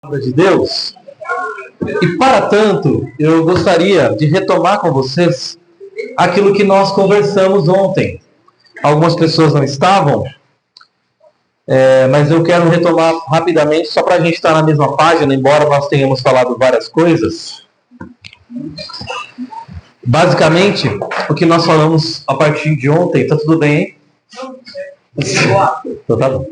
Palavra de Deus. E para tanto, eu gostaria de retomar com vocês aquilo que nós conversamos ontem. Algumas pessoas não estavam, mas eu quero retomar rapidamente, só para a gente estar na mesma página, embora nós tenhamos falado várias coisas. Basicamente, o que nós falamos a partir de ontem, tá tudo bem, hein? Então tá bom.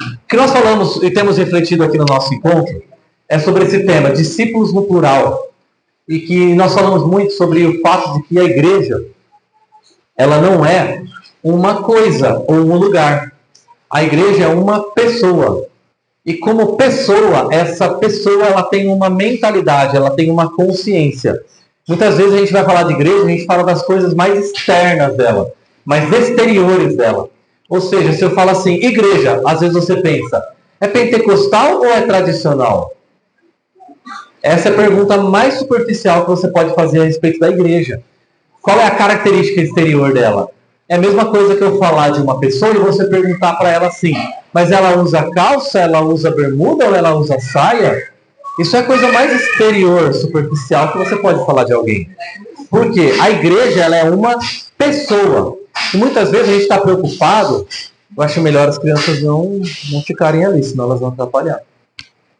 O que nós falamos e temos refletido aqui no nosso encontro é sobre esse tema, discípulos no plural. E que nós falamos muito sobre o fato de que a igreja, ela não é uma coisa ou um lugar. A igreja é uma pessoa. E como pessoa, essa pessoa ela tem uma mentalidade, ela tem uma consciência. Muitas vezes a gente vai falar de igreja, a gente fala das coisas mais externas dela, mais exteriores dela. Ou seja, se eu falo assim, igreja, às vezes você pensa, é pentecostal ou é tradicional? Essa é a pergunta mais superficial que você pode fazer a respeito da igreja. Qual é a característica exterior dela? É a mesma coisa que eu falar de uma pessoa e você perguntar para ela assim, mas ela usa calça, ela usa bermuda ou ela usa saia? Isso é a coisa mais exterior, superficial que você pode falar de alguém. Porque a igreja ela é uma pessoa. E muitas vezes a gente está preocupado, eu acho melhor as crianças não ficarem ali, senão elas vão atrapalhar.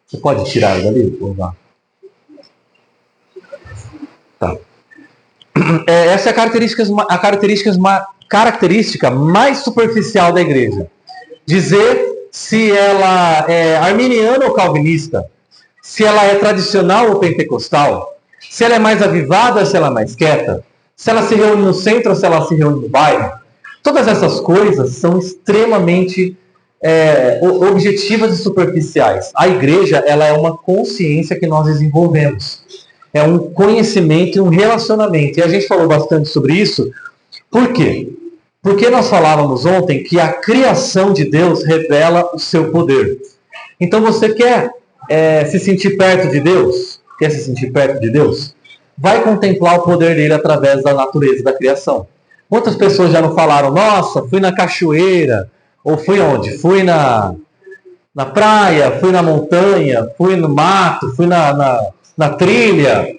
Você pode tirar ela dali? Tá. Essa é a característica mais superficial da igreja. Dizer se ela é arminiana ou calvinista, se ela é tradicional ou pentecostal, se ela é mais avivada ou se ela é mais quieta, se ela se reúne no centro ou se ela se reúne no bairro. Todas essas coisas são extremamente objetivas e superficiais. A igreja ela é uma consciência que nós desenvolvemos. É um conhecimento e um relacionamento. E a gente falou bastante sobre isso. Por quê? Porque nós falávamos ontem que a criação de Deus revela o seu poder. Então você quer se sentir perto de Deus? Quer se sentir perto de Deus? Vai contemplar o poder dele através da natureza da criação. Quantas pessoas já não falaram, nossa, fui na cachoeira, ou fui onde? Fui na praia, fui na montanha, fui no mato, fui na trilha,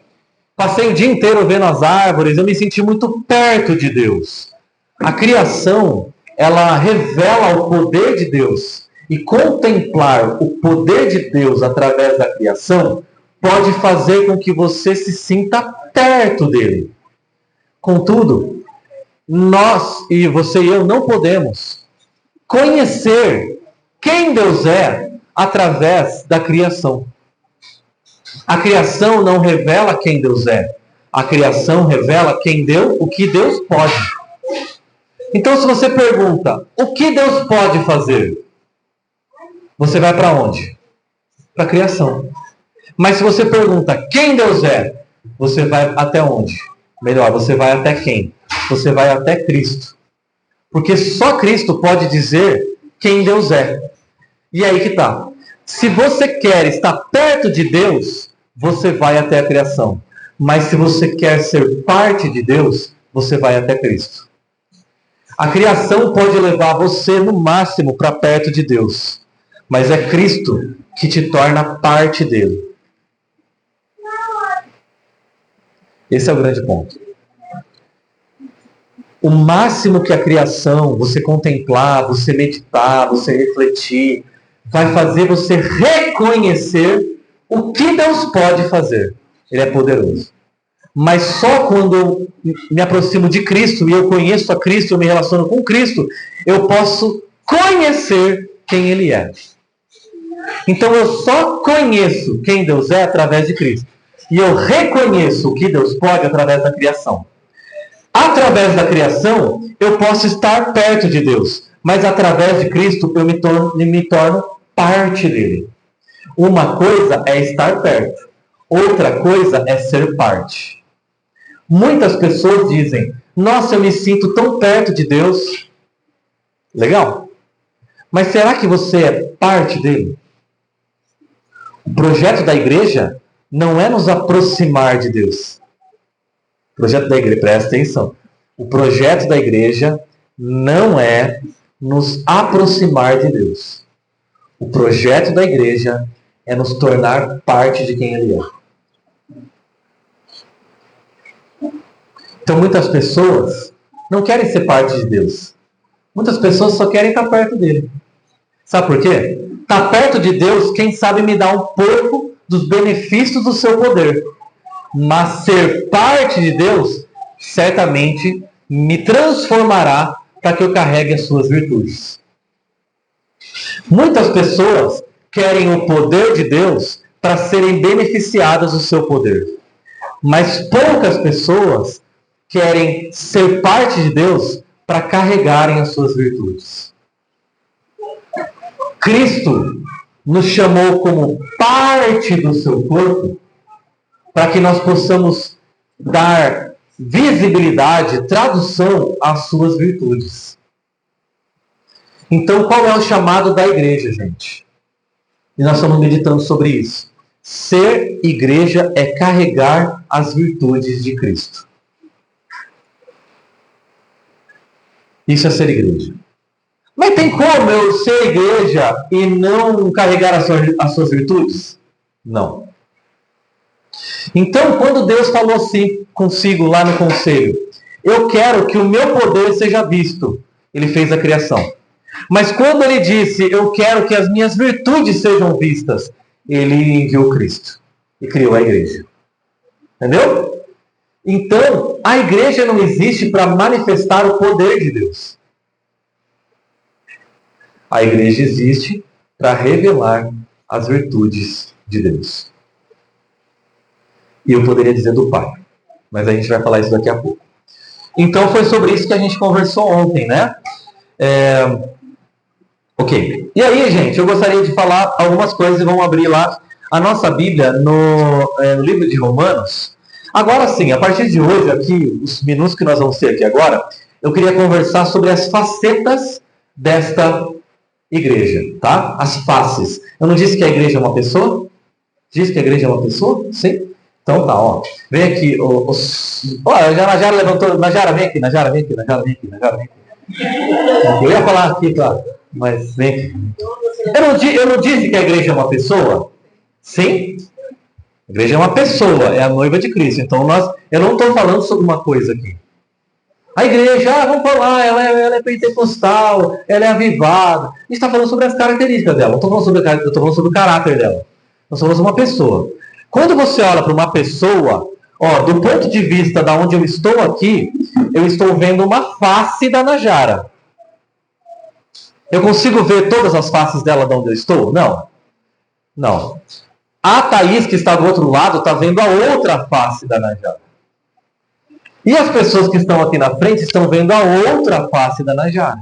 passei o dia inteiro vendo as árvores, eu me senti muito perto de Deus. A criação, ela revela o poder de Deus. E contemplar o poder de Deus através da criação pode fazer com que você se sinta perto dele. Contudo, nós, e você e eu, não podemos conhecer quem Deus é através da criação. A criação não revela quem Deus é. A criação revela o que Deus pode. Então, se você pergunta, o que Deus pode fazer? Você vai para onde? Para a criação. Mas se você pergunta quem Deus é, você vai até onde? Melhor, você vai até quem? Você vai até Cristo. Porque só Cristo pode dizer quem Deus é. E aí que está. Se você quer estar perto de Deus, você vai até a criação. Mas se você quer ser parte de Deus, você vai até Cristo. A criação pode levar você, no máximo, para perto de Deus. Mas é Cristo que te torna parte dele. Esse é o grande ponto. O máximo que a criação, você contemplar, você meditar, você refletir, vai fazer você reconhecer o que Deus pode fazer. Ele é poderoso. Mas só quando eu me aproximo de Cristo e eu conheço a Cristo, eu me relaciono com Cristo, eu posso conhecer quem Ele é. Então eu só conheço quem Deus é através de Cristo. E eu reconheço o que Deus pode através da criação. Através da criação, eu posso estar perto de Deus. Mas através de Cristo, eu me torno parte dele. Uma coisa é estar perto. Outra coisa é ser parte. Muitas pessoas dizem, nossa, eu me sinto tão perto de Deus. Legal. Mas será que você é parte dele? O projeto da igreja não é nos aproximar de Deus. O projeto da igreja, presta atenção. O projeto da igreja não é nos aproximar de Deus. O projeto da igreja é nos tornar parte de quem Ele é. Então muitas pessoas não querem ser parte de Deus. Muitas pessoas só querem estar perto dele. Sabe por quê? Estar perto de Deus, quem sabe me dá um pouco dos benefícios do seu poder. Mas ser parte de Deus, certamente me transformará para que eu carregue as suas virtudes. Muitas pessoas querem o poder de Deus para serem beneficiadas do seu poder. Mas poucas pessoas querem ser parte de Deus para carregarem as suas virtudes. Cristo nos chamou como parte do seu corpo para que nós possamos dar visibilidade, tradução às suas virtudes. Então, qual é o chamado da igreja, gente? E nós estamos meditando sobre isso. Ser igreja é carregar as virtudes de Cristo. Isso é ser igreja. Mas tem como eu ser igreja e não carregar as suas virtudes? Não. Então, quando Deus falou assim consigo lá no conselho, eu quero que o meu poder seja visto. Ele fez a criação. Mas quando ele disse, eu quero que as minhas virtudes sejam vistas, ele enviou Cristo e criou a igreja. Entendeu? Então, a igreja não existe para manifestar o poder de Deus. A igreja existe para revelar as virtudes de Deus. E eu poderia dizer do Pai. Mas a gente vai falar isso daqui a pouco. Então foi sobre isso que a gente conversou ontem, né? Ok. E aí, gente, eu gostaria de falar algumas coisas e vamos abrir lá a nossa Bíblia no livro de Romanos. Agora sim, a partir de hoje, aqui, os minutos que nós vamos ter aqui agora, eu queria conversar sobre as facetas desta igreja, tá? As faces. Eu não disse que a igreja é uma pessoa? Disse que a igreja é uma pessoa? Sim? Então tá, ó. Vem aqui, a Najara levantou. Najara, vem aqui, Najara, vem aqui, Najara, vem aqui, Najara, vem aqui. Eu ia falar aqui, claro, mas vem aqui. Eu não disse que a igreja é uma pessoa? Sim? A igreja é uma pessoa, é a noiva de Cristo. Então eu não estou falando sobre uma coisa aqui. A igreja, vamos falar, ela é pentecostal, ela é avivada. A gente está falando sobre as características dela. Eu estou falando sobre o caráter dela. Nós falamos sobre uma pessoa. Quando você olha para uma pessoa, do ponto de vista da onde eu estou aqui, eu estou vendo uma face da Najara. Eu consigo ver todas as faces dela de onde eu estou? Não. Não. A Thaís, que está do outro lado, está vendo a outra face da Najara. E as pessoas que estão aqui na frente estão vendo a outra face da Najara.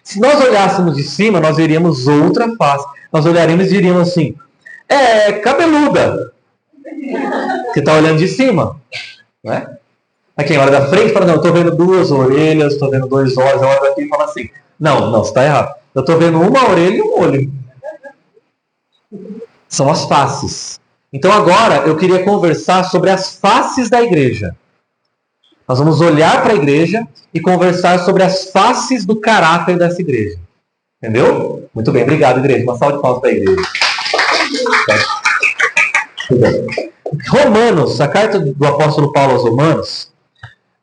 Se nós olhássemos de cima, nós veríamos outra face. Nós olharíamos e diríamos assim, cabeluda. Que está olhando de cima. Não é? Aí quem olha da frente fala, não, eu estou vendo duas orelhas, estou vendo 2 olhos. Eu olho daqui e falo assim, não, você está errado. Eu estou vendo uma orelha e um olho. São as faces. Então agora eu queria conversar sobre as faces da igreja. Nós vamos olhar para a igreja e conversar sobre as faces do caráter dessa igreja. Entendeu? Muito bem, obrigado, igreja. Uma salva de palmas para a igreja. Romanos, a carta do apóstolo Paulo aos Romanos,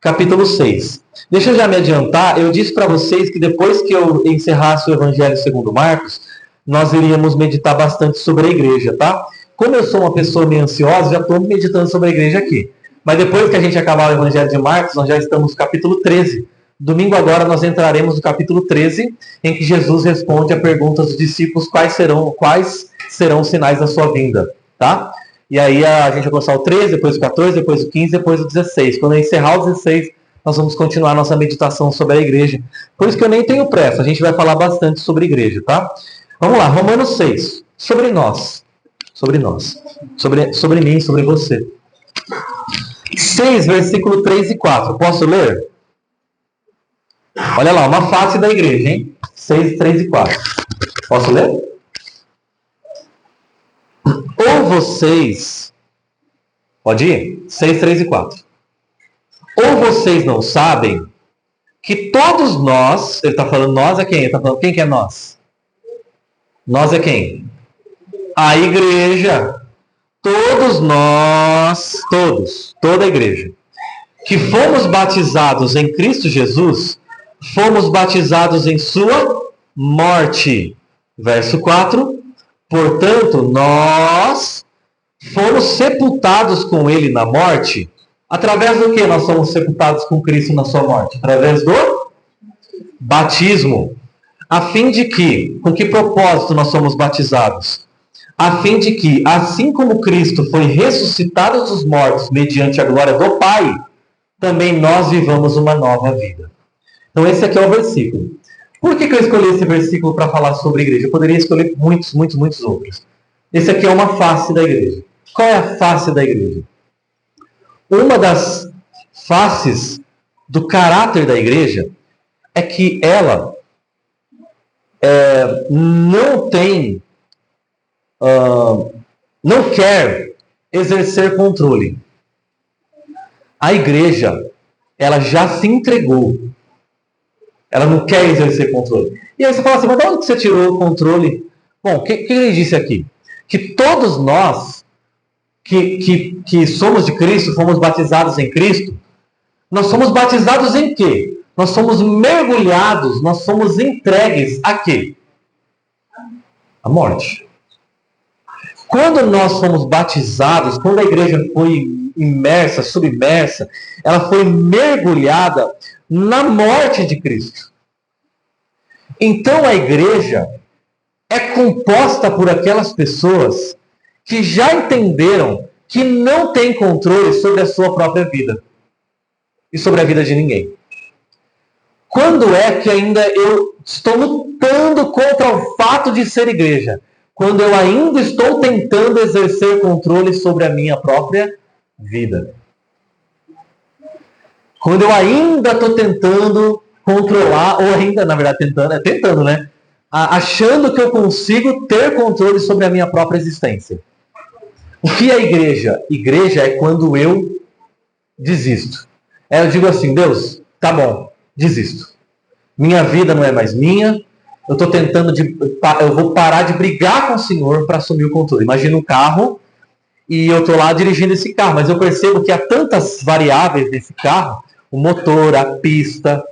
capítulo 6. Deixa eu já me adiantar, eu disse para vocês que depois que eu encerrasse o Evangelho segundo Marcos, nós iríamos meditar bastante sobre a igreja, tá? Como eu sou uma pessoa meio ansiosa, já estou meditando sobre a igreja aqui. Mas depois que a gente acabar o Evangelho de Marcos, nós já estamos no capítulo 13. Domingo agora nós entraremos no capítulo 13, em que Jesus responde a pergunta dos discípulos quais serão os sinais da sua vinda, tá? E aí a gente vai começar o 13, depois o 14, depois o 15, depois o 16. Quando eu encerrar o 16, nós vamos continuar a nossa meditação sobre a igreja. Por isso que eu nem tenho pressa, a gente vai falar bastante sobre a igreja, tá? Vamos lá, Romanos 6, sobre nós. Sobre nós. Sobre mim, sobre você. 6, versículo 3 e 4. Posso ler? Olha lá, uma face da igreja, hein? 6, 3 e 4. Posso ler? Ou vocês... Pode ir? 6, 3 e 4. Ou vocês não sabem que todos nós... Ele está falando nós é quem? Ele está falando quem que é nós? Nós é quem? A igreja, todos nós, toda a igreja, que fomos batizados em Cristo Jesus, fomos batizados em sua morte. Verso 4. Portanto, nós fomos sepultados com ele na morte. Através do que nós somos sepultados com Cristo na sua morte? Através do batismo. A fim de que, com que propósito nós somos batizados? A fim de que, assim como Cristo foi ressuscitado dos mortos mediante a glória do Pai, também nós vivamos uma nova vida. Então esse aqui é o versículo. Por que eu escolhi esse versículo para falar sobre a igreja? Eu poderia escolher muitos outros. Esse aqui é uma face da igreja. Qual é a face da igreja? Uma das faces do caráter da igreja é que ela não quer exercer controle. A igreja, ela já se entregou. Ela não quer exercer controle. E aí você fala assim, mas de onde você tirou o controle? Bom, o que ele disse aqui? Que todos nós que somos de Cristo, fomos batizados em Cristo, nós somos batizados em quê? Nós somos mergulhados, nós somos entregues a quê? A morte. Quando nós fomos batizados, quando a igreja foi imersa, submersa, ela foi mergulhada na morte de Cristo. Então a igreja é composta por aquelas pessoas que já entenderam que não tem controle sobre a sua própria vida e sobre a vida de ninguém. Quando é que ainda eu estou lutando contra o fato de ser igreja? Quando eu ainda estou tentando exercer controle sobre a minha própria vida. Quando eu ainda estou tentando controlar, ou ainda, na verdade, tentando, né? Achando que eu consigo ter controle sobre a minha própria existência. O que é igreja? Igreja é quando eu desisto. Eu digo assim, Deus, tá bom, desisto. Minha vida não é mais minha. Eu estou tentando, eu vou parar de brigar com o Senhor para assumir o controle. Imagina um carro e eu estou lá dirigindo esse carro, mas eu percebo que há tantas variáveis desse carro, o motor, a pista,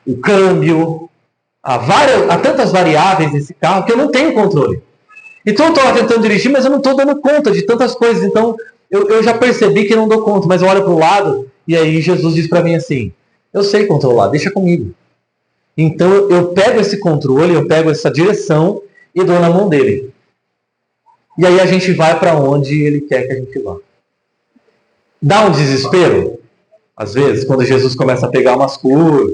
o câmbio, há tantas variáveis nesse carro que eu não tenho controle. Então eu estou lá tentando dirigir, mas eu não estou dando conta de tantas coisas. Então eu já percebi que não dou conta, mas eu olho para o lado e aí Jesus diz para mim assim, eu sei controlar, deixa comigo. Então eu pego esse controle, eu pego essa direção e dou na mão dele. E aí a gente vai para onde ele quer que a gente vá. Dá um desespero, às vezes, quando Jesus começa a pegar umas curvas,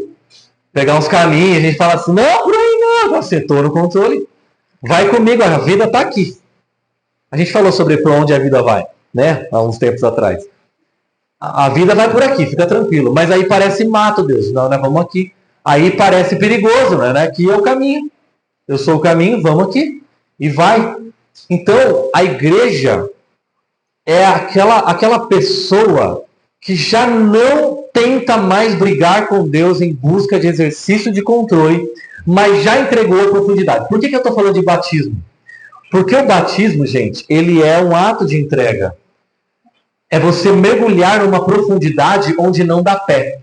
pegar uns caminhos, a gente fala assim, não, por aí não, você estou no controle. Vai comigo, a vida está aqui. A gente falou sobre para onde a vida vai, né? Há uns tempos atrás. A vida vai por aqui, fica tranquilo. Mas aí parece mato, Deus. Não, nós vamos aqui. Aí parece perigoso, né? Aqui é o caminho. Eu sou o caminho, vamos aqui. E vai. Então, a igreja é aquela pessoa que já não tenta mais brigar com Deus em busca de exercício de controle, mas já entregou a profundidade. Por que eu estou falando de batismo? Porque o batismo, gente, ele é um ato de entrega. É você mergulhar numa profundidade onde não dá pé.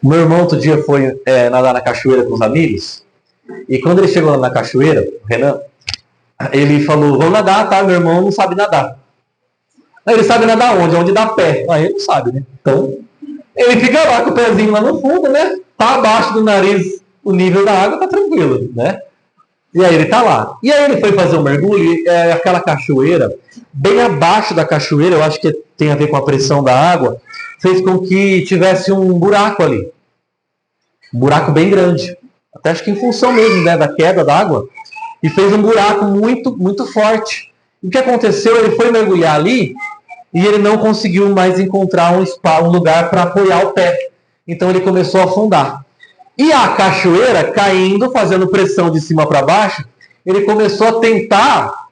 O meu irmão outro dia foi nadar na cachoeira com os amigos. E quando ele chegou lá na cachoeira, o Renan, ele falou, vamos nadar, tá? Meu irmão não sabe nadar. Aí ele sabe nadar onde? Onde dá pé. Aí ele não sabe, né? Então, ele fica lá com o pezinho lá no fundo, né? Tá abaixo do nariz o nível da água, tá tranquilo, né? E aí ele tá lá. E aí ele foi fazer um mergulho, e aquela cachoeira, bem abaixo da cachoeira, eu acho que tem a ver com a pressão da água, fez com que tivesse um buraco ali. Um buraco bem grande. Até acho que em função mesmo, né, da queda da água. E fez um buraco muito, muito forte. E o que aconteceu? Ele foi mergulhar ali e ele não conseguiu mais encontrar um lugar para apoiar o pé. Então ele começou a afundar. E a cachoeira caindo, fazendo pressão de cima para baixo, ele começou a tentar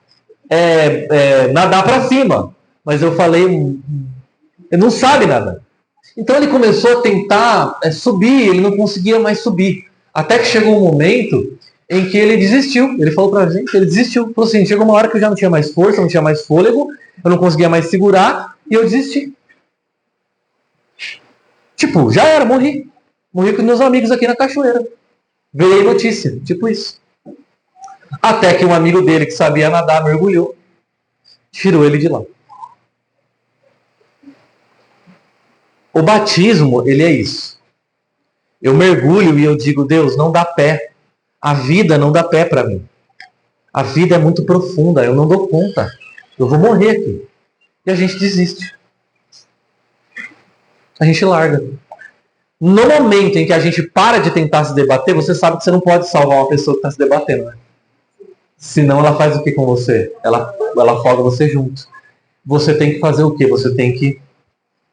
nadar para cima. Mas eu falei, ele não sabe nadar. Então ele começou a tentar subir, ele não conseguia mais subir. Até que chegou um momento em que ele desistiu. Ele falou pra gente, ele desistiu. Falou assim, chegou uma hora que eu já não tinha mais força, não tinha mais fôlego, eu não conseguia mais segurar, e eu desisti. Tipo, já era, morri. Morri com meus amigos aqui na cachoeira. Veio a notícia, tipo isso. Até que um amigo dele que sabia nadar mergulhou, tirou ele de lá. O batismo, ele é isso. Eu mergulho e eu digo, Deus, não dá pé. A vida não dá pé para mim. A vida é muito profunda, eu não dou conta. Eu vou morrer aqui. E a gente desiste. A gente larga. No momento em que a gente para de tentar se debater, você sabe que você não pode salvar uma pessoa que está se debatendo, né? Senão ela faz o que com você? Ela afoga você junto. Você tem que fazer o quê? Você tem que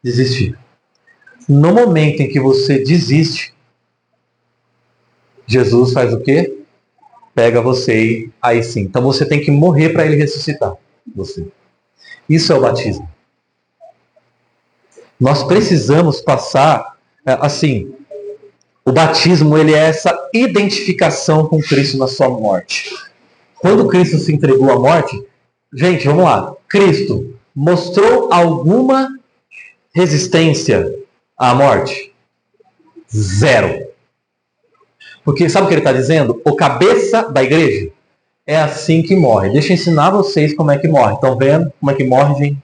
desistir. No momento em que você desiste, Jesus faz o quê? Pega você e aí sim. Então você tem que morrer para ele ressuscitar você. Isso é o batismo. Nós precisamos passar, assim, o batismo ele é essa identificação com Cristo na sua morte. Quando Cristo se entregou à morte, gente, vamos lá. Cristo mostrou alguma resistência à morte? Zero. Porque sabe o que ele está dizendo? O cabeça da igreja é assim que morre. Deixa eu ensinar vocês como é que morre. Estão vendo como é que morre, gente?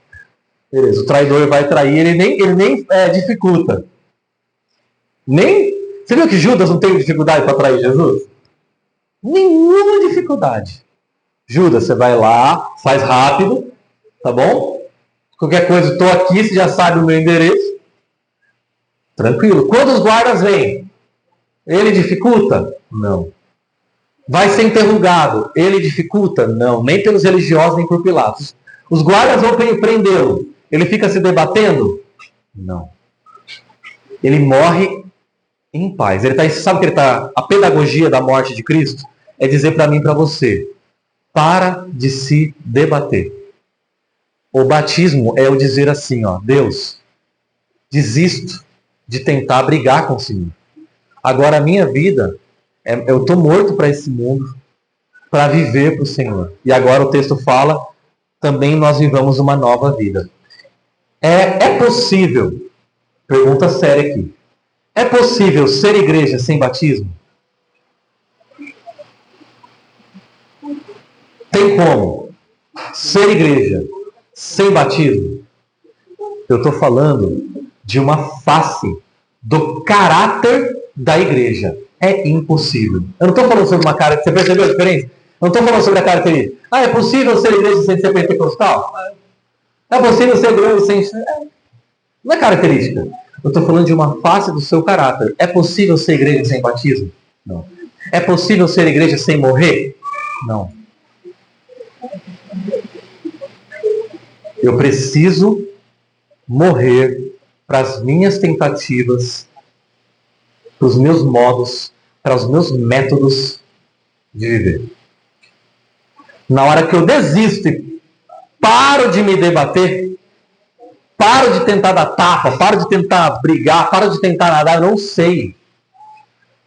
Beleza. O traidor vai trair, ele nem dificulta. Você viu que Judas não teve dificuldade para trair Jesus? Nenhuma dificuldade. Judas, você vai lá, faz rápido, tá bom? Qualquer coisa, estou aqui, você já sabe o meu endereço. Tranquilo. Quando os guardas vêm, ele dificulta? Não. Vai ser interrogado? Ele dificulta? Não. Nem pelos religiosos, nem por Pilatos. Os guardas vão prendê-lo. Ele fica se debatendo? Não. Ele morre em paz. Sabe que ele está... A pedagogia da morte de Cristo é dizer para mim e para você, para de se debater. O batismo é o dizer assim, ó, Deus, desisto de tentar brigar com o Senhor. Agora a minha vida, eu estou morto para esse mundo, para viver para o Senhor. E agora o texto fala, também nós vivamos uma nova vida. É possível, pergunta séria aqui, é possível ser igreja sem batismo? Tem como ser igreja sem batismo? Eu estou falando de uma face do caráter da igreja. É impossível. Eu não estou falando sobre uma cara... Você percebeu a diferença? Eu não estou falando sobre a característica. É possível ser igreja sem ser pentecostal? É possível ser igreja sem... Não é característica. Eu estou falando de uma face do seu caráter. É possível ser igreja sem batismo? Não. É possível ser igreja sem morrer? Não. Eu preciso morrer para as minhas tentativas, para os meus modos, para os meus métodos de viver. Na hora que eu desisto e paro de me debater, paro de tentar dar tapa, paro de tentar brigar, paro de tentar nadar, eu não sei.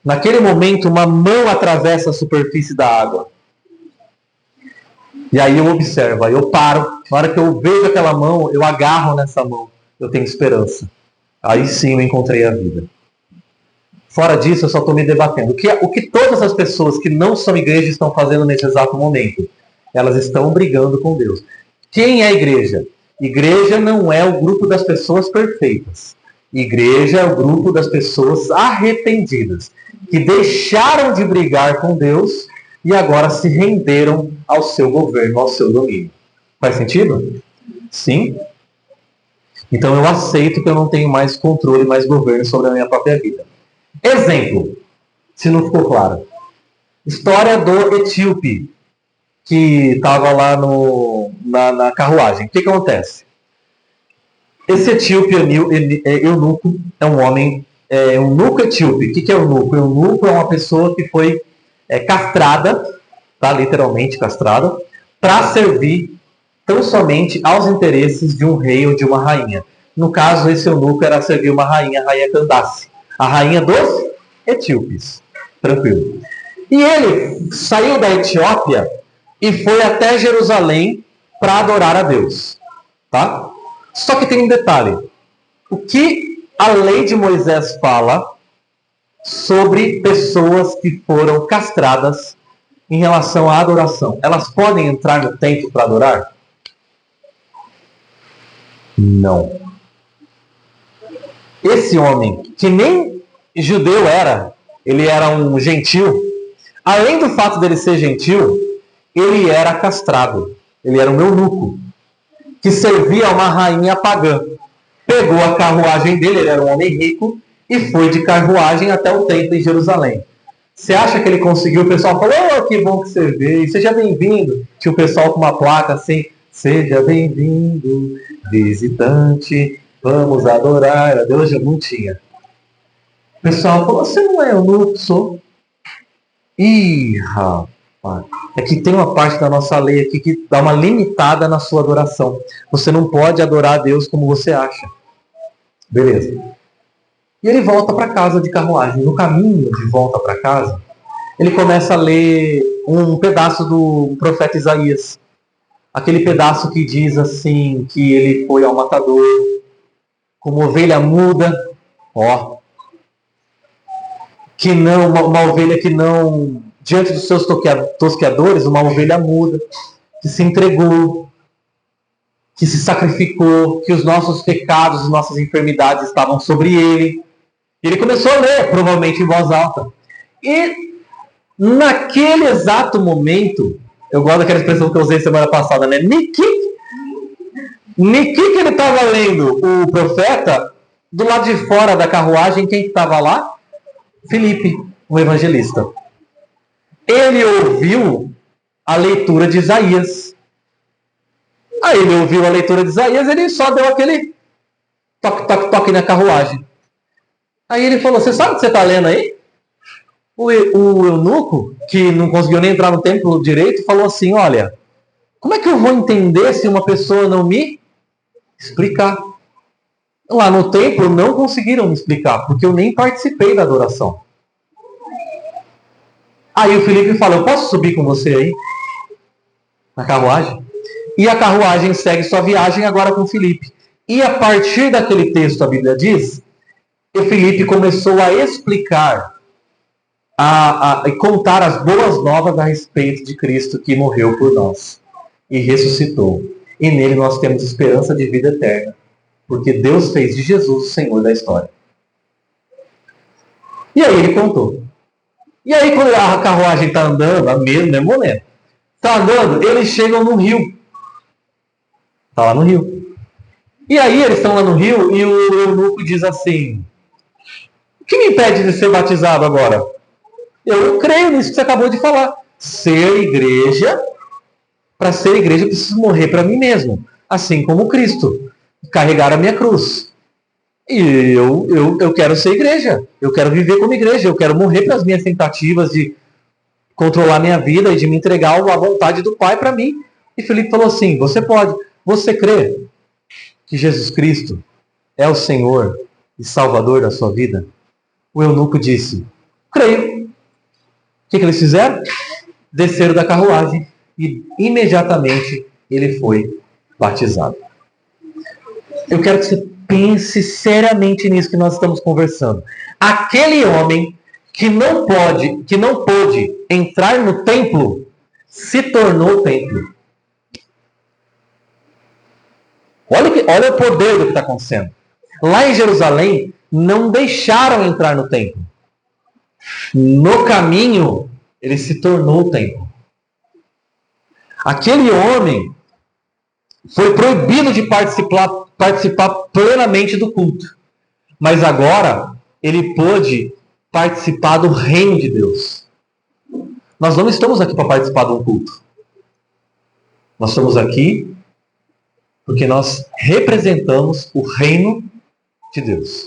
Naquele momento, uma mão atravessa a superfície da água. E aí eu observo, aí eu paro. Na hora que eu vejo aquela mão, eu agarro nessa mão. Eu tenho esperança. Aí sim eu encontrei a vida. Fora disso, eu só estou me debatendo. O que todas as pessoas que não são igreja estão fazendo nesse exato momento? Elas estão brigando com Deus. Quem é a igreja? Igreja não é o grupo das pessoas perfeitas. Igreja é o grupo das pessoas arrependidas, que deixaram de brigar com Deus e agora se renderam ao seu governo, ao seu domínio. Faz sentido? Sim? Então eu aceito que eu não tenho mais controle, mais governo sobre a minha própria vida. Exemplo, se não ficou claro. História do etíope, que estava lá na carruagem. O que acontece? Esse etíope eunuco é um homem, eunuco etíope. O que é eunuco? Eunuco é uma pessoa que foi castrada, tá? Literalmente castrada, para servir tão somente aos interesses de um rei ou de uma rainha. No caso, esse eunuco era servir uma rainha, a rainha Candace, a rainha dos etíopes. Tranquilo. E ele saiu da Etiópia e foi até Jerusalém para adorar a Deus. Tá? Só que tem um detalhe. O que a lei de Moisés fala sobre pessoas que foram castradas em relação à adoração? Elas podem entrar no templo para adorar? Não. Esse homem, que nem judeu era, ele era um gentil, além do fato dele ser gentil, ele era castrado. Ele era um eunuco, que servia a uma rainha pagã. Pegou a carruagem dele, ele era um homem rico, e foi de carruagem até o templo em Jerusalém. Você acha que ele conseguiu? O pessoal falou, oh, que bom que você veio, seja bem-vindo. Tinha o pessoal com uma placa assim, seja bem-vindo, visitante, vamos adorar a Deus. Não tinha. O pessoal falou, você não é eunuco, sou. Ih, rapaz. É que tem uma parte da nossa lei aqui que dá uma limitada na sua adoração. Você não pode adorar a Deus como você acha. Beleza. E ele volta para casa de carruagem. No caminho de volta para casa, ele começa a ler um pedaço do profeta Isaías. Aquele pedaço que diz assim, que ele foi ao matador, como ovelha muda, ó, que não, uma ovelha que não, diante dos seus tosqueadores, uma ovelha muda, que se entregou, que se sacrificou, que os nossos pecados, as nossas enfermidades estavam sobre ele. Ele começou a ler, provavelmente em voz alta. E naquele exato momento, eu gosto daquela expressão que eu usei semana passada, né? Niki que ele estava lendo o profeta, do lado de fora da carruagem, quem estava lá? Filipe, o evangelista. Ele ouviu a leitura de Isaías. Aí ele ouviu a leitura de Isaías, ele só deu aquele toque na carruagem. Aí ele falou, você sabe o que você está lendo aí? O eunuco, que não conseguiu nem entrar no templo direito, falou assim, olha, como é que eu vou entender se uma pessoa não me explicar? Lá no templo não conseguiram me explicar, porque eu nem participei da adoração. Aí o Filipe falou, eu posso subir com você aí? Na carruagem? E a carruagem segue sua viagem agora com o Filipe. E a partir daquele texto, a Bíblia diz, o Filipe começou a explicar, a contar as boas novas a respeito de Cristo que morreu por nós e ressuscitou. E nele nós temos esperança de vida eterna, porque Deus fez de Jesus o Senhor da história. E aí ele contou. E aí quando a carruagem está andando, a mesma momento, está andando, eles chegam no rio. Está lá no rio. E aí eles estão lá no rio e o eunuco diz assim, o que me impede de ser batizado agora? Eu creio nisso que você acabou de falar. Ser igreja, para ser igreja eu preciso morrer para mim mesmo. Assim como Cristo. Carregar a minha cruz. E eu quero ser igreja. Eu quero viver como igreja. Eu quero morrer para as minhas tentativas de controlar minha vida e de me entregar à vontade do Pai para mim. E Filipe falou assim, você pode. Você crê que Jesus Cristo é o Senhor e Salvador da sua vida? O eunuco disse, creio. O que eles fizeram? Desceram da carruagem e imediatamente ele foi batizado. Eu quero que você pense seriamente nisso que nós estamos conversando. Aquele homem que não pôde entrar no templo, se tornou templo. Olha o poder do que está acontecendo. Lá em Jerusalém, não deixaram entrar no templo. No caminho, ele se tornou o templo. Aquele homem foi proibido de participar plenamente do culto. Mas agora, ele pôde participar do reino de Deus. Nós não estamos aqui para participar de um culto. Nós estamos aqui porque nós representamos o reino de Deus.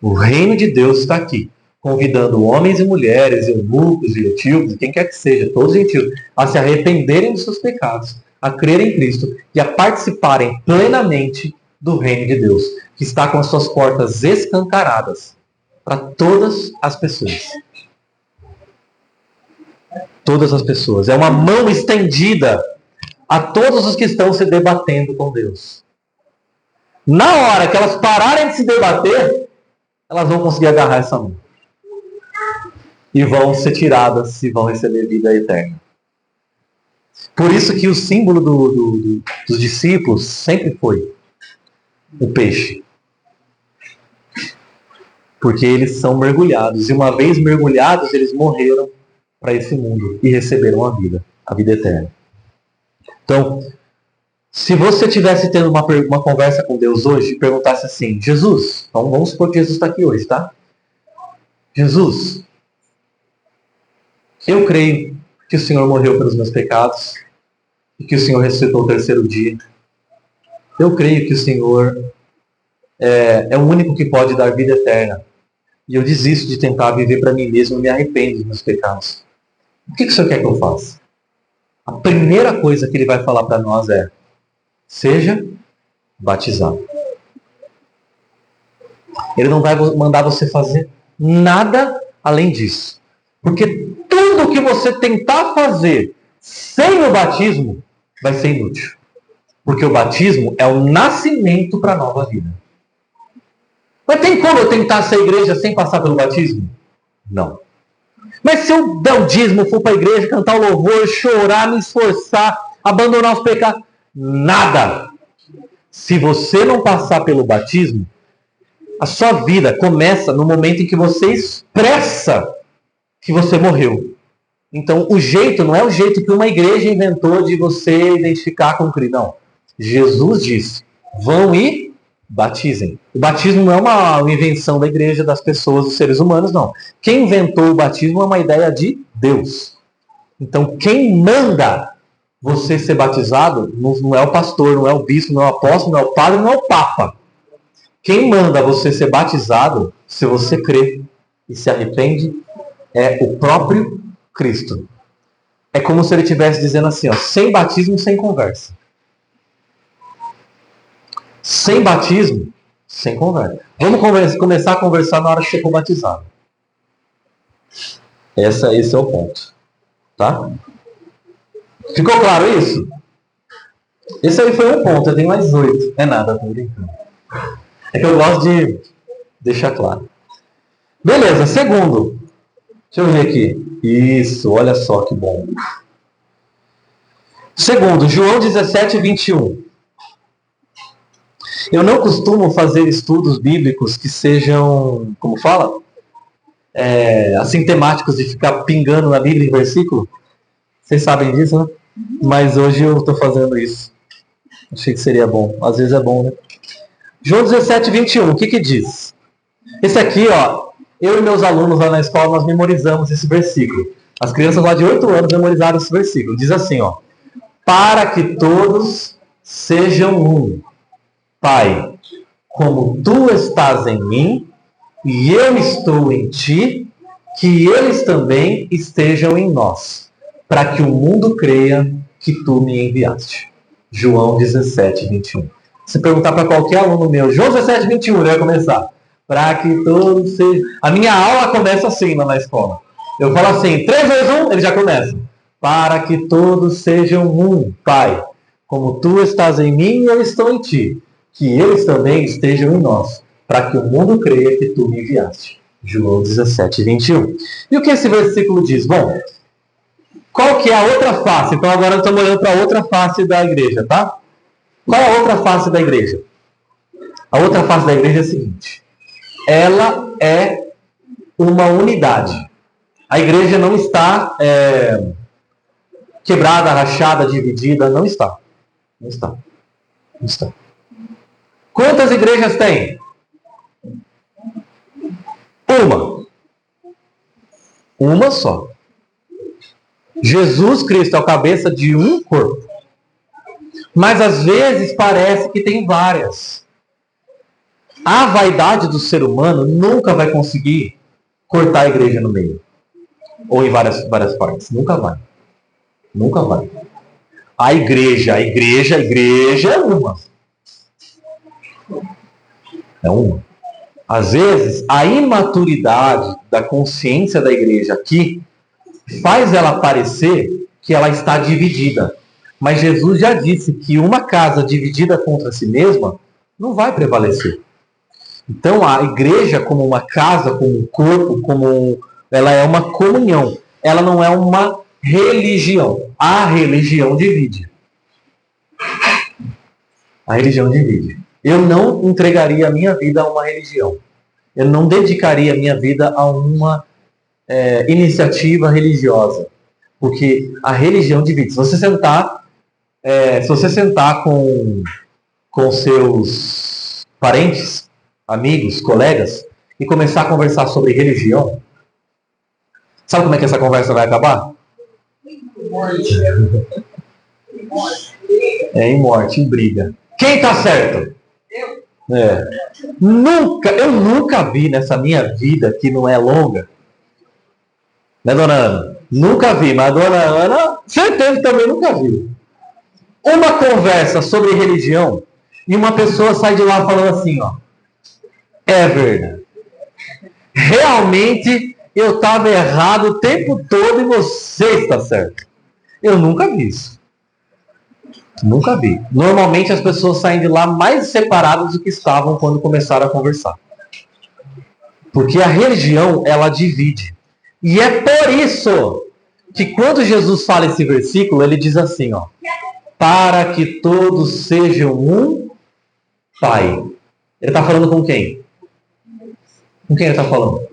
O reino de Deus está aqui, convidando homens e mulheres, eunucos e etíopes, quem quer que seja, todos gentios, a se arrependerem dos seus pecados, a crerem em Cristo e a participarem plenamente do reino de Deus, que está com as suas portas escancaradas para todas as pessoas. Todas as pessoas. É uma mão estendida a todos os que estão se debatendo com Deus. Na hora que elas pararem de se debater, elas vão conseguir agarrar essa mão. E vão ser tiradas e vão receber vida eterna. Por isso que o símbolo dos discípulos sempre foi o peixe. Porque eles são mergulhados. E uma vez mergulhados, eles morreram para esse mundo e receberam a vida eterna. Então, se você estivesse tendo uma conversa com Deus hoje e perguntasse assim, Jesus, então vamos supor que Jesus está aqui hoje, tá? Jesus, eu creio que o Senhor morreu pelos meus pecados e que o Senhor ressuscitou no terceiro dia. Eu creio que o Senhor é o único que pode dar vida eterna. E eu desisto de tentar viver para mim mesmo e me arrependo dos meus pecados. O que o Senhor quer que eu faça? A primeira coisa que ele vai falar para nós é: seja batizado. Ele não vai mandar você fazer nada além disso. Porque tudo que você tentar fazer sem o batismo vai ser inútil. Porque o batismo é o nascimento para a nova vida. Mas tem como eu tentar ser igreja sem passar pelo batismo? Não. Mas se eu der o dízimo, for para a igreja, cantar o louvor, chorar, me esforçar, abandonar os pecados, nada. Se você não passar pelo batismo, a sua vida começa no momento em que você expressa que você morreu. Então, o jeito não é o jeito que uma igreja inventou de você identificar com Cristo. Não. Jesus disse, vão e batizem. O batismo não é uma invenção da igreja, das pessoas, dos seres humanos, não. Quem inventou o batismo é uma ideia de Deus. Então, quem manda você ser batizado não é o pastor, não é o bispo, não é o apóstolo, não é o padre, não é o papa. Quem manda você ser batizado, se você crê e se arrepende, é o próprio Cristo. É como se ele estivesse dizendo assim, ó, sem batismo, sem conversa. Sem batismo, sem conversa. Vamos começar a conversar na hora que você for batizado. Esse é o ponto. Tá? Ficou claro isso? Esse aí foi um ponto, eu tenho mais 8. É nada, tô brincando. É que eu gosto de deixar claro. Beleza, segundo. Deixa eu ver aqui. Isso, olha só que bom. Segundo, João 17, 21. Eu não costumo fazer estudos bíblicos que sejam, como fala? Assim, temáticos de ficar pingando na Bíblia em versículo. Vocês sabem disso, né? Mas hoje eu estou fazendo isso. Achei que seria bom. Às vezes é bom, né? João 17, 21. O que diz? Esse aqui, ó, eu e meus alunos lá na escola, nós memorizamos esse versículo. As crianças lá de 8 anos memorizaram esse versículo. Diz assim, ó. Para que todos sejam um. Pai, como tu estás em mim e eu estou em ti, que eles também estejam em nós, para que o mundo creia que tu me enviaste. João 17, 21. Se perguntar para qualquer aluno meu, João 17, 21, ele vai começar. Para que todos sejam... A minha aula começa assim lá na escola. Eu falo assim, 3 vezes 1, ele já começa. Para que todos sejam um, Pai, como tu estás em mim e eu estou em ti, que eles também estejam em nós, para que o mundo creia que tu me enviaste. João 17, 21. E o que esse versículo diz? Bom, qual que é a outra face? Então agora estamos olhando para a outra face da igreja, tá? Qual é a outra face da igreja? A outra face da igreja é a seguinte. Ela é uma unidade. A igreja não está quebrada, rachada, dividida. Não está. Não está. Não está. Quantas igrejas tem? Uma. Uma só. Jesus Cristo é o cabeça de um corpo. Mas às vezes parece que tem várias. A vaidade do ser humano nunca vai conseguir cortar a igreja no meio. Ou em várias partes. Nunca vai. Nunca vai. A igreja é uma. É uma. Às vezes, a imaturidade da consciência da igreja aqui faz ela parecer que ela está dividida. Mas Jesus já disse que uma casa dividida contra si mesma não vai prevalecer. Então a igreja, como uma casa, como um corpo, ela é uma comunhão. Ela não é uma religião. A religião divide. A religião divide. Eu não entregaria a minha vida a uma religião. Eu não dedicaria a minha vida a uma iniciativa religiosa. Porque a religião divide. Se você sentar com seus parentes, amigos, colegas, e começar a conversar sobre religião, sabe como é que essa conversa vai acabar? Em morte, em briga. Quem tá certo? Eu nunca vi nessa minha vida, que não é longa, né, dona Ana? Nunca vi, mas a dona Ana, certeza também nunca viu. Uma conversa sobre religião e uma pessoa sai de lá falando assim, ó, é verdade. Realmente eu estava errado o tempo todo e você está certo. Eu nunca vi isso. Nunca vi. Normalmente as pessoas saem de lá mais separadas do que estavam quando começaram a conversar. Porque a religião, ela divide. E é por isso que quando Jesus fala esse versículo, ele diz assim, ó, para que todos sejam um Pai. Ele está falando com quem? Com quem ele está falando?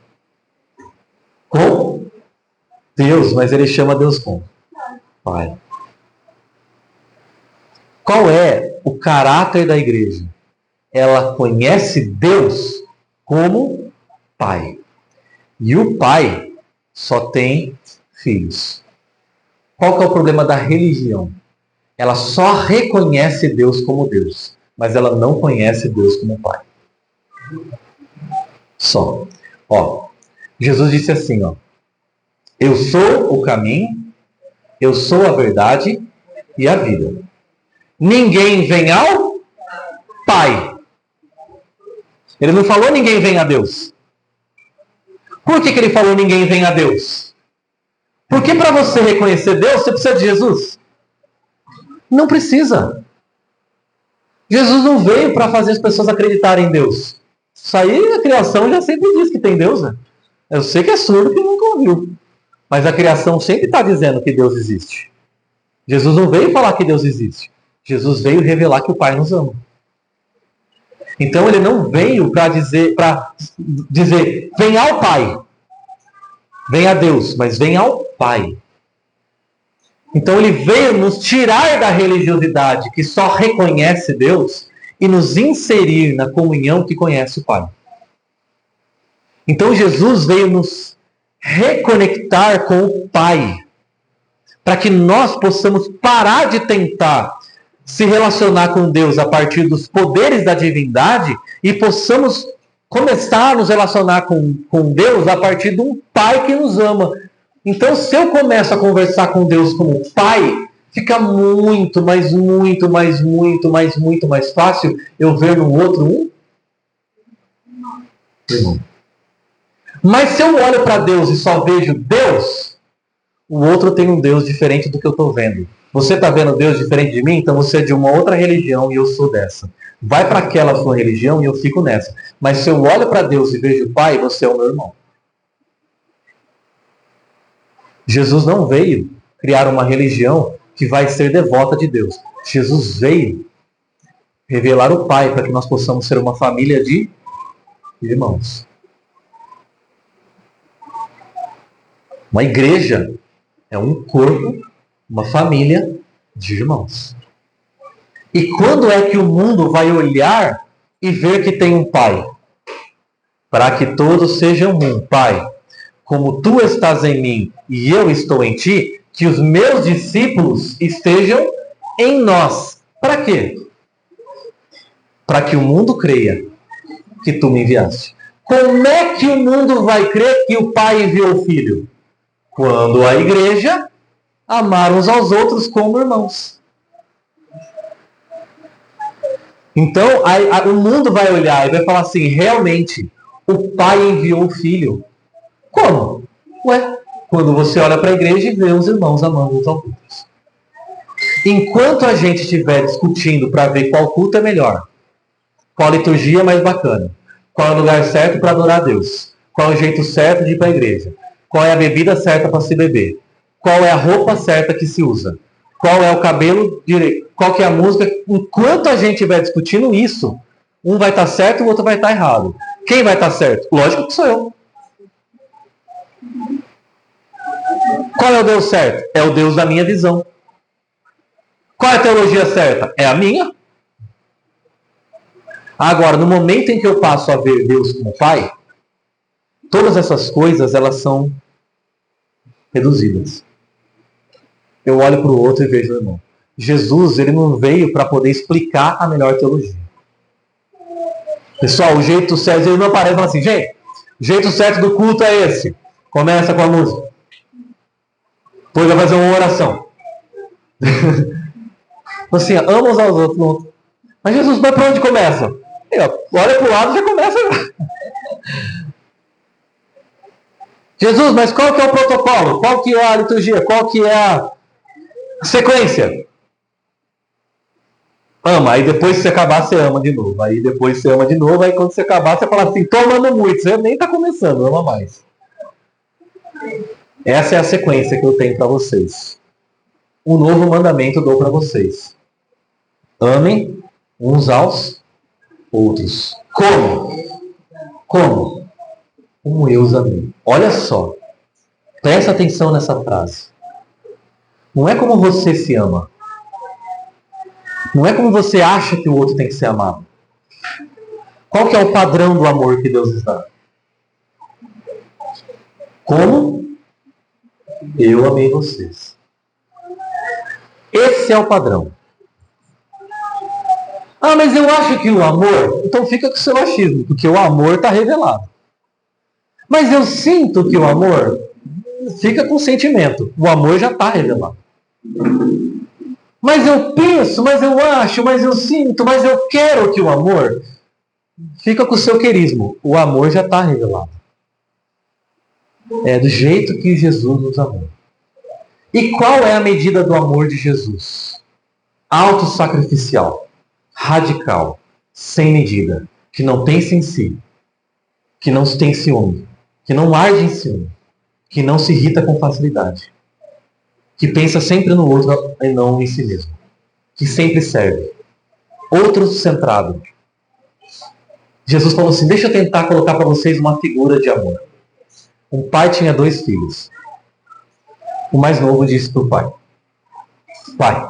Com Deus, mas ele chama Deus como Pai. Qual é o caráter da igreja? Ela conhece Deus como Pai. E o Pai só tem filhos. Qual que é o problema da religião? Ela só reconhece Deus como Deus, mas ela não conhece Deus como Pai. Só. Ó, Jesus disse assim, ó, eu sou o caminho, eu sou a verdade e a vida. Ninguém vem ao Pai. Ele não falou ninguém vem a Deus. Por que ele falou ninguém vem a Deus? Porque para você reconhecer Deus, você precisa de Jesus? Não precisa. Jesus não veio para fazer as pessoas acreditarem em Deus. Isso aí a criação já sempre diz que tem Deus, né? Eu sei que é surdo que nunca ouviu. Mas a criação sempre está dizendo que Deus existe. Jesus não veio falar que Deus existe. Jesus veio revelar que o Pai nos ama. Então ele não veio para dizer, vem ao Pai. Vem a Deus, mas vem ao Pai. Então ele veio nos tirar da religiosidade que só reconhece Deus e nos inserir na comunhão que conhece o Pai. Então Jesus veio nos reconectar com o Pai, para que nós possamos parar de tentar se relacionar com Deus a partir dos poderes da divindade e possamos começar a nos relacionar com Deus a partir de um Pai que nos ama. Então, se eu começo a conversar com Deus como Pai, fica muito mais fácil eu ver no outro um irmão. Mas se eu olho para Deus e só vejo Deus, o outro tem um Deus diferente do que eu estou vendo. Você está vendo Deus diferente de mim? Então você é de uma outra religião e eu sou dessa. Vai para aquela sua religião e eu fico nessa. Mas se eu olho para Deus e vejo o Pai, você é o meu irmão. Jesus não veio criar uma religião que vai ser devota de Deus. Jesus veio revelar o Pai para que nós possamos ser uma família de irmãos. Uma igreja é um corpo, uma família de irmãos. E quando é que o mundo vai olhar e ver que tem um Pai? Para que todos sejam um, Pai. Como tu estás em mim e eu estou em ti, que os meus discípulos estejam em nós. Para quê? Para que o mundo creia que tu me enviaste. Como é que o mundo vai crer que o Pai enviou o Filho? Quando a igreja amar uns aos outros como irmãos. Então, o mundo vai olhar e vai falar assim, realmente, o Pai enviou o Filho. Como? Ué, Quando você olha para a igreja e vê os irmãos amando uns aos outros. Enquanto a gente estiver discutindo para ver qual culto é melhor, qual liturgia é mais bacana, qual é o lugar certo para adorar a Deus, qual é o jeito certo de ir para a igreja, qual é a bebida certa para se beber, qual é a roupa certa que se usa, qual é o cabelo direito, qual que é a música, enquanto a gente estiver discutindo isso, um vai estar certo e o outro vai estar errado. Quem vai estar certo? Lógico que sou eu. Qual é o Deus certo? É o Deus da minha visão. Qual é a teologia certa? É a minha. Agora, no momento em que eu passo a ver Deus como Pai, todas essas coisas, elas são reduzidas. Eu olho para o outro e vejo o irmão. Jesus, ele não veio para poder explicar a melhor teologia. Pessoal, o jeito certo, ele não aparece e fala assim, gente, o jeito certo do culto é esse. Começa com a música. Depois vai fazer uma oração. Assim, ama uns aos outros. Mas Jesus, vai para onde começa? Olha para o lado e já começa. Jesus, mas qual que é o protocolo? Qual que é a liturgia? Qual que é a sequência? Ama. Aí depois que você acabar, você ama de novo. Aí depois você ama de novo. Aí quando você acabar, você fala assim, tô amando muito. Você nem está começando, ama mais. Essa é a sequência que eu tenho para vocês. Um novo mandamento eu dou para vocês. Amem uns aos outros. Como? Como eu os amei. Olha só. Presta atenção nessa frase. Não é como você se ama. Não é como você acha que o outro tem que ser amado. Qual que é o padrão do amor que Deus nos dá? Como eu amei vocês. Esse é o padrão. Ah, mas eu acho que o amor... Então fica com o seu achismo, porque o amor está revelado. Mas eu sinto que o amor... Fica com o sentimento. O amor já está revelado. Mas eu penso, mas eu acho, mas eu sinto, mas eu quero que o amor... Fica com o seu querismo. O amor já está revelado. É do jeito que Jesus nos amou. E qual é a medida do amor de Jesus? Autossacrificial, radical, sem medida, que não pensa em si, que não tem ciúme, que não arde em ciúme, que não se irrita com facilidade, que pensa sempre no outro e não em si mesmo, que sempre serve, outro centrado. Jesus falou assim, deixa eu tentar colocar para vocês uma figura de amor. Um pai tinha 2 filhos. O mais novo disse para o pai, pai,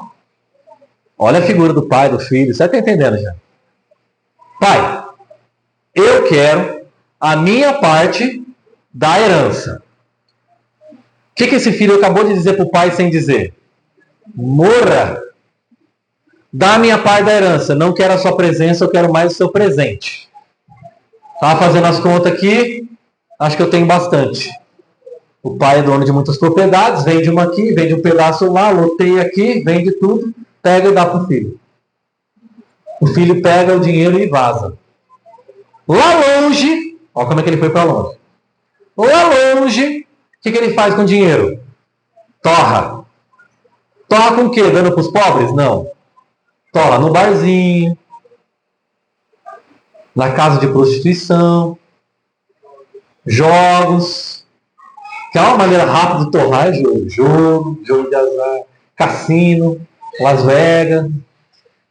olha a figura do pai, do filho, você está entendendo já? Pai, eu quero a minha parte da herança. O que esse filho acabou de dizer para o pai sem dizer? Morra! Dá a minha parte da herança, não quero a sua presença, eu quero mais o seu presente. Estava fazendo as contas aqui, acho que eu tenho bastante. O pai é dono de muitas propriedades, vende uma aqui, vende um pedaço lá, loteia aqui, vende tudo, pega e dá para o filho. O filho pega o dinheiro e vaza. Lá longe, olha como é que ele foi para longe. Lá longe, o que ele faz com o dinheiro? Torra. Torra com o quê? Dando para os pobres? Não. Torra no barzinho, na casa de prostituição, jogos. Que é uma maneira rápida de torrar é jogo de azar, cassino, Las Vegas.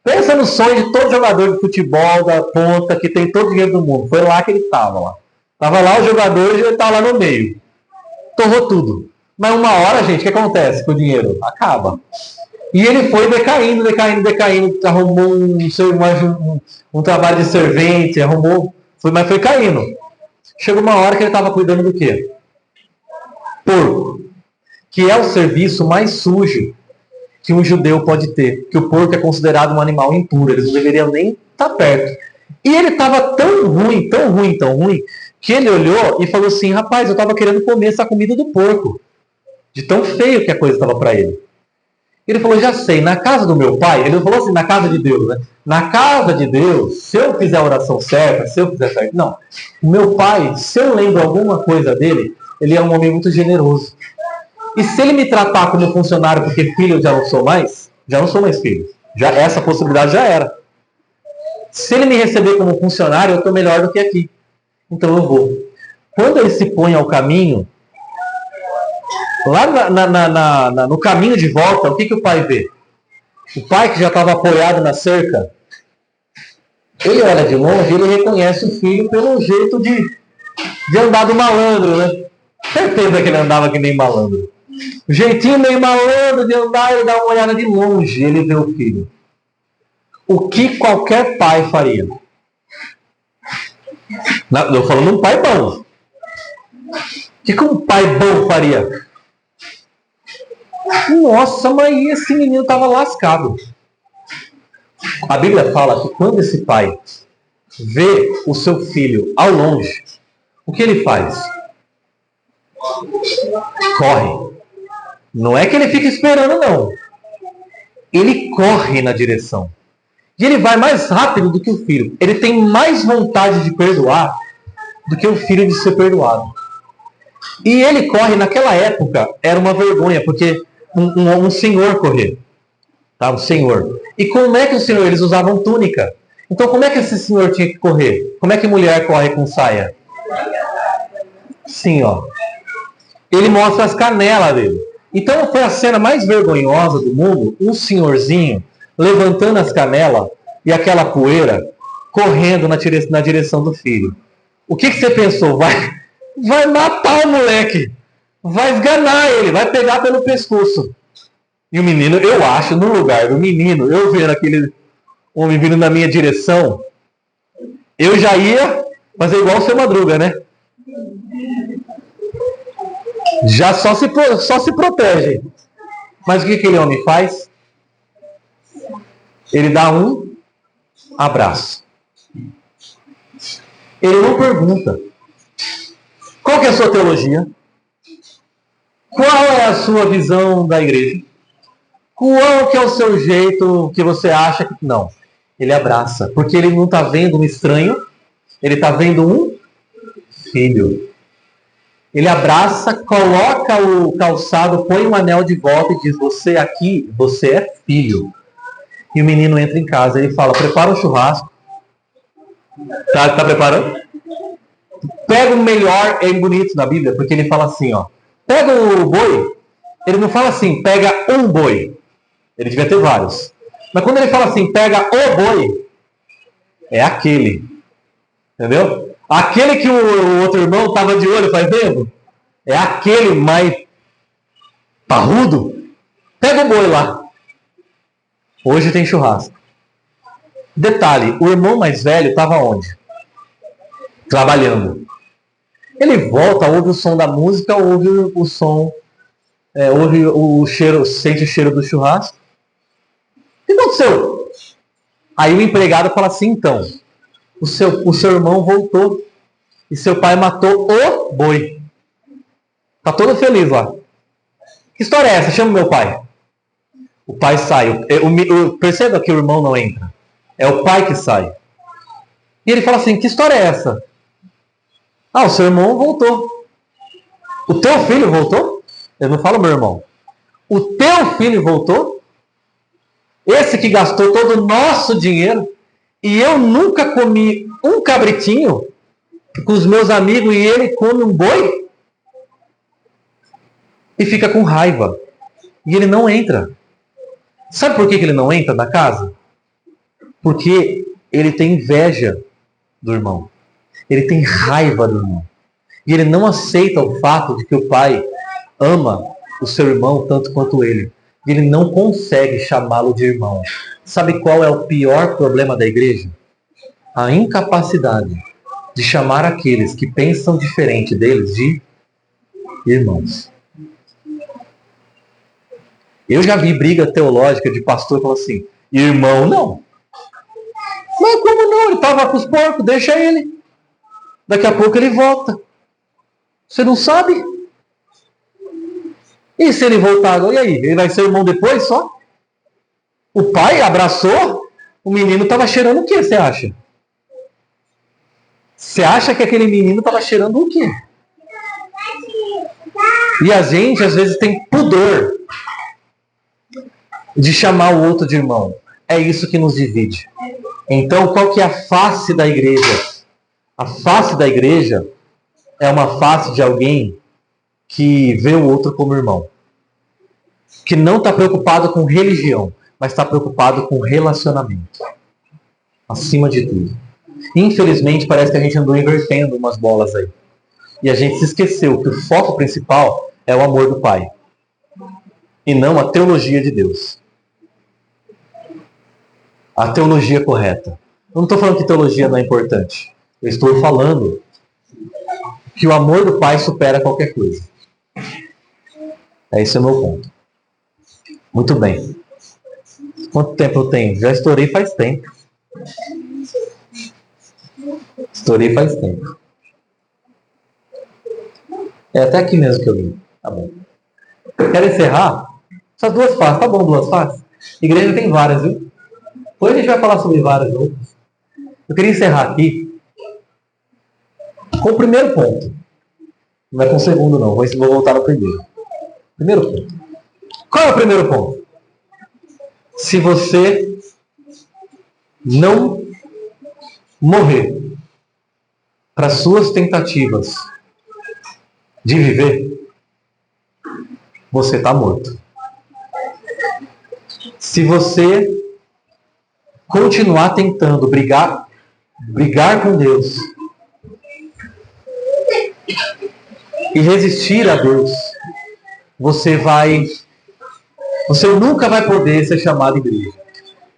Pensa no sonho de todo jogador de futebol da ponta que tem todo o dinheiro do mundo. Foi lá que ele estava lá. Estava lá o jogador e ele estava lá no meio. Torrou tudo. Mas uma hora, gente, o que acontece com o dinheiro? Acaba. E ele foi decaindo. Arrumou um trabalho de servente, mas foi caindo. Chegou uma hora que ele estava cuidando do quê? Porco, que é o serviço mais sujo que um judeu pode ter, que o porco é considerado um animal impuro, eles não deveriam nem estar perto. E ele estava tão ruim, que ele olhou e falou assim, rapaz, eu estava querendo comer essa comida do porco, de tão feio que a coisa estava para ele. Ele falou, já sei, na casa do meu pai, ele falou assim, na casa de Deus, né? Na casa de Deus, se eu fizer a oração certa, se eu fizer certo, não. O meu pai, se eu lembro alguma coisa dele, ele é um homem muito generoso. E se ele me tratar como funcionário porque filho eu já não sou mais filho. Já, essa possibilidade já era. Se ele me receber como funcionário, eu estou melhor do que aqui. Então eu vou. Quando ele se põe ao caminho, lá no caminho de volta, o que o pai vê? O pai que já estava apoiado na cerca, ele olha de longe e ele reconhece o filho pelo jeito de andar do malandro, né? Certeza que ele andava que nem malandro. O jeitinho meio malandro de andar, ele dá uma olhada de longe, ele vê o filho. O que qualquer pai faria? Eu falando um pai bom. O que um pai bom faria? Nossa, mas esse menino estava lascado. A Bíblia fala que quando esse pai vê o seu filho ao longe, o que ele faz? Corre. Não é que ele fica esperando, não. Ele corre na direção. E ele vai mais rápido do que o filho. Ele tem mais vontade de perdoar do que o filho de ser perdoado. E ele corre, naquela época, era uma vergonha, porque um senhor correr. Tá? Um senhor. E como é que o senhor? Eles usavam túnica. Então como é que esse senhor tinha que correr? Como é que mulher corre com saia? Sim, ó. Ele mostra as canelas dele. Então foi a cena mais vergonhosa do mundo, um senhorzinho levantando as canelas e aquela poeira correndo na direção do filho. O que você pensou? Vai matar o moleque. Vai esganar ele, vai pegar pelo pescoço. E o menino, eu acho, no lugar do menino, eu vendo aquele homem vindo na minha direção, eu já ia fazer igual o Seu Madruga, né? Já só se protege. Mas o que aquele homem faz? Ele dá um abraço. Ele não pergunta. Qual que é a sua teologia? Qual é a sua visão da igreja? Qual que é o seu jeito que você acha que... Não. Ele abraça. Porque ele não está vendo um estranho. Ele está vendo um filho. Ele abraça, coloca o calçado, põe um anel de volta e diz: você aqui, você é filho. E o menino entra em casa. Ele fala: prepara um churrasco. Tá preparando? Pega o melhor, é bonito na Bíblia, porque ele fala assim, ó. Pega o boi. Ele não fala assim, pega um boi. Ele devia ter vários. Mas quando ele fala assim, pega o boi, é aquele. Entendeu? Aquele que o outro irmão estava de olho faz tempo, é aquele mais parrudo. Pega o boi lá. Hoje tem churrasco. Detalhe, o irmão mais velho estava onde? Trabalhando. Ele volta, ouve o som da música, ouve o som, ouve o cheiro, sente o cheiro do churrasco. O que aconteceu? Aí o empregado fala assim, então, o seu irmão voltou e seu pai matou o boi. Tá todo feliz lá. Que história é essa? Chama meu pai. O pai sai. Perceba que o irmão não entra. É o pai que sai. E ele fala assim, que história é essa? Ah, o seu irmão voltou. O teu filho voltou? Eu não falo meu irmão. O teu filho voltou? Esse que gastou todo o nosso dinheiro e eu nunca comi um cabritinho com os meus amigos e ele come um boi? E fica com raiva. E ele não entra. Sabe por que ele não entra na casa? Porque ele tem inveja do irmão. Ele tem raiva do irmão. E ele não aceita o fato de que o pai ama o seu irmão tanto quanto ele. E ele não consegue chamá-lo de irmão. Sabe qual é o pior problema da igreja? A incapacidade de chamar aqueles que pensam diferente deles de irmãos. Eu já vi briga teológica de pastor falando assim, irmão não. Mas como não? Ele estava com os porcos, deixa ele. Daqui a pouco ele volta. Você não sabe? E se ele voltar agora? E aí? Ele vai ser irmão depois só? O pai abraçou, o menino estava cheirando o quê, você acha? Você acha que aquele menino estava cheirando o quê? E a gente, às vezes, tem pudor de chamar o outro de irmão. É isso que nos divide. Então, qual que é a face da igreja? A face da igreja é uma face de alguém que vê o outro como irmão. Que não está preocupado com religião, mas está preocupado com relacionamento. Acima de tudo. Infelizmente, parece que a gente andou invertendo umas bolas aí. E a gente se esqueceu que o foco principal é o amor do Pai. E não a teologia de Deus. A teologia correta. Eu não estou falando que teologia não é importante. Eu estou falando que o amor do Pai supera qualquer coisa. Esse é o meu ponto. Muito bem. Quanto tempo eu tenho? Já estourei faz tempo. Estourei faz tempo. É até aqui mesmo que eu vim. Tá bom. Quero encerrar? Essas duas faces. Tá bom, duas faces? Igreja tem várias, viu? Depois a gente vai falar sobre várias outras. Eu queria encerrar aqui com o primeiro ponto. Não é com o segundo, não. Vou voltar no primeiro. Primeiro ponto. Qual é o primeiro ponto? Se você não morrer para suas tentativas de viver, você está morto. Se você continuar tentando brigar com Deus e resistir a Deus, você nunca vai poder ser chamado igreja.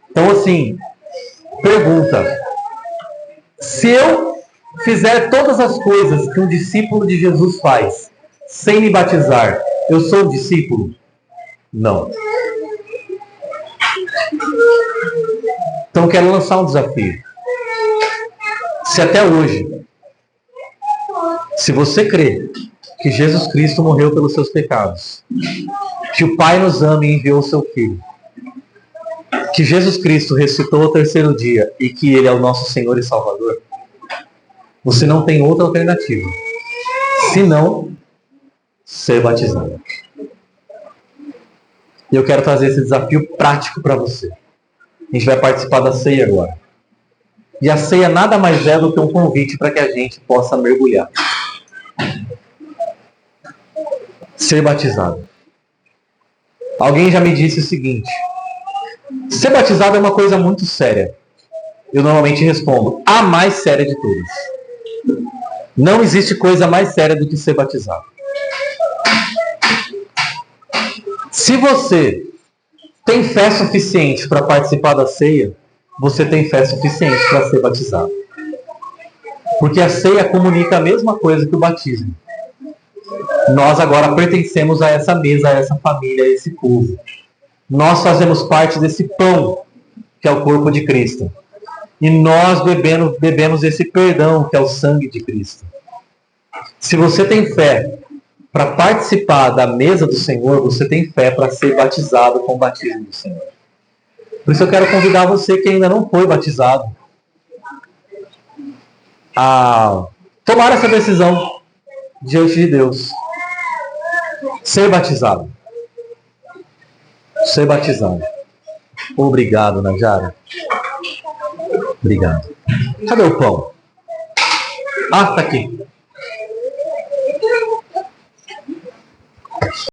Então, assim, pergunta: se eu fizer todas as coisas que um discípulo de Jesus faz, sem me batizar, eu sou um discípulo? Não. Então, quero lançar um desafio. Se até hoje, se você crê que Jesus Cristo morreu pelos seus pecados, que o Pai nos ama e enviou o seu Filho, que Jesus Cristo ressuscitou ao terceiro dia e que Ele é o nosso Senhor e Salvador, você não tem outra alternativa senão ser batizado. E eu quero trazer esse desafio prático para você. A gente vai participar da ceia agora. E a ceia nada mais é do que um convite para que a gente possa mergulhar. Ser batizado. Alguém já me disse o seguinte: ser batizado é uma coisa muito séria. Eu normalmente respondo: a mais séria de todas. Não existe coisa mais séria do que ser batizado. Se você tem fé suficiente para participar da ceia, você tem fé suficiente para ser batizado. Porque a ceia comunica a mesma coisa que o batismo. Nós agora pertencemos a essa mesa, a essa família, a esse povo. Nós fazemos parte desse pão, que é o corpo de Cristo. E nós bebemos esse perdão, que é o sangue de Cristo. Se você tem fé para participar da mesa do Senhor, você tem fé para ser batizado com o batismo do Senhor. Por isso eu quero convidar você que ainda não foi batizado a tomar essa decisão diante de Deus. Ser batizado. Ser batizado. Obrigado, Najara. Obrigado. Cadê o pão? Ah, tá aqui.